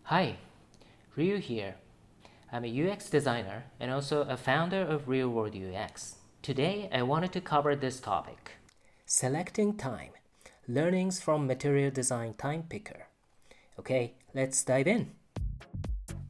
Hi, Ryu here. I'm a UX designer and also a founder of RealWorldUX. Today, I wanted to cover this topic. Selecting time. Learnings from Material Design Time Picker. Okay, let's dive in.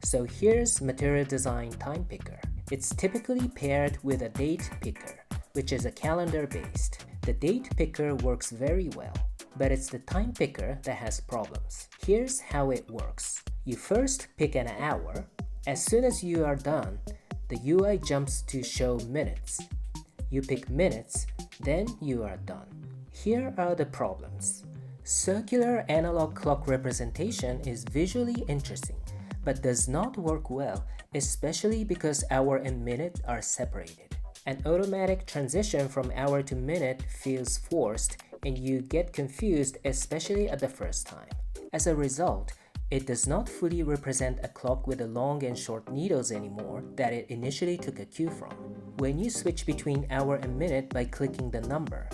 So here's Material Design Time Picker. It's typically paired with a date picker, which is a calendar based. The date picker works very well, but it's the time picker that has problems. Here's how it works. You first pick an hour. As soon as you are done, the UI jumps to show minutes. You pick minutes, then you are done. Here are the problems. Circular analog clock representation is visually interesting, but does not work well, especially because hour and minute are separated. An automatic transition from hour to minute feels forced, and you get confused, especially at the first time. As a result, it does not fully represent a clock with the long and short needles anymore that it initially took a cue from. When you switch between hour and minute by clicking the number,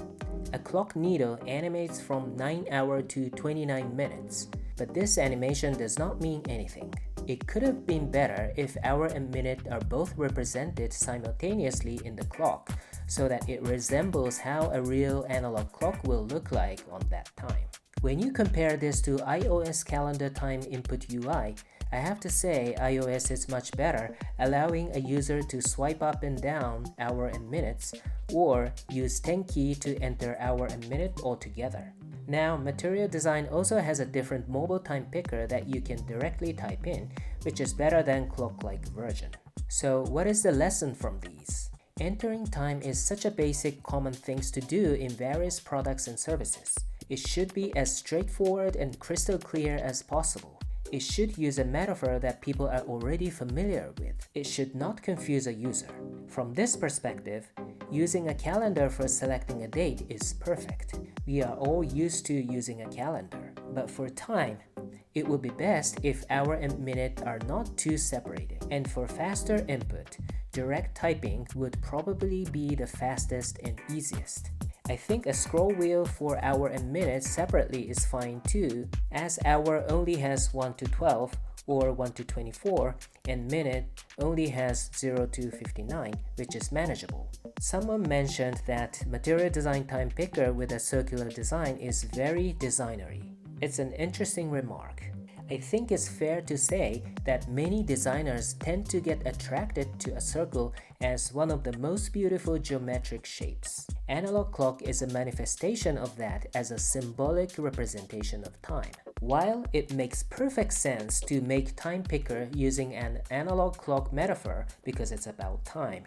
a clock needle animates from 9 hours to 29 minutes, but this animation does not mean anything. It could have been better if hour and minute are both represented simultaneously in the clock so that it resembles how a real analog clock will look like on that time. When you compare this to iOS calendar time input UI, I have to say iOS is much better, allowing a user to swipe up and down hour and minutes, or use 10 key to enter hour and minute altogether. Now, Material Design also has a different mobile time picker that you can directly type in, which is better than clock-like version. So what is the lesson from these? Entering time is such a basic common things to do in various products and services. It should be as straightforward and crystal clear as possible. It should use a metaphor that people are already familiar with. It should not confuse a user. From this perspective, using a calendar for selecting a date is perfect. We are all used to using a calendar. But for time, it would be best if hour and minute are not too separated. And for faster input, direct typing would probably be the fastest and easiest. I think a scroll wheel for hour and minute separately is fine too, as hour only has 1 to 12 or 1 to 24, and minute only has 0 to 59, which is manageable. Someone mentioned that Material Design Time Picker with a circular design is very designery. It's an interesting remark. I think it's fair to say that many designers tend to get attracted to a circle as one of the most beautiful geometric shapes. Analog clock is a manifestation of that as a symbolic representation of time. While it makes perfect sense to make time picker using an analog clock metaphor because it's about time,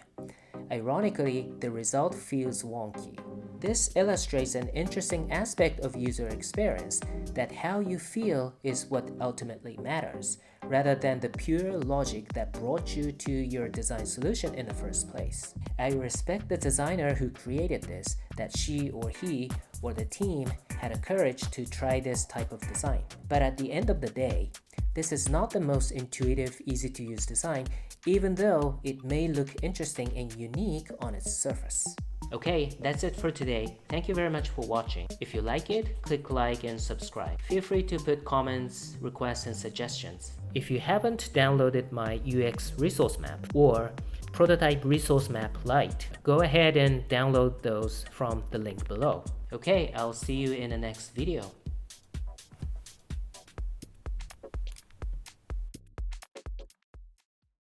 ironically, the result feels wonky. This illustrates an interesting aspect of user experience, that how you feel is what ultimately matters, rather than the pure logic that brought you to your design solution in the first place. I respect the designer who created this, that she or he or the team had a courage to try this type of design. But at the end of the day, this is not the most intuitive, easy-to-use design, even though it may look interesting and unique on its surface. Okay, that's it for today. Thank you very much for watching. If you like it, click like and subscribe. Feel free to put comments, requests, and suggestions. If you haven't downloaded my UX resource map or prototype resource map Lite, go ahead and download those from the link below. Okay, I'll see you in the next video.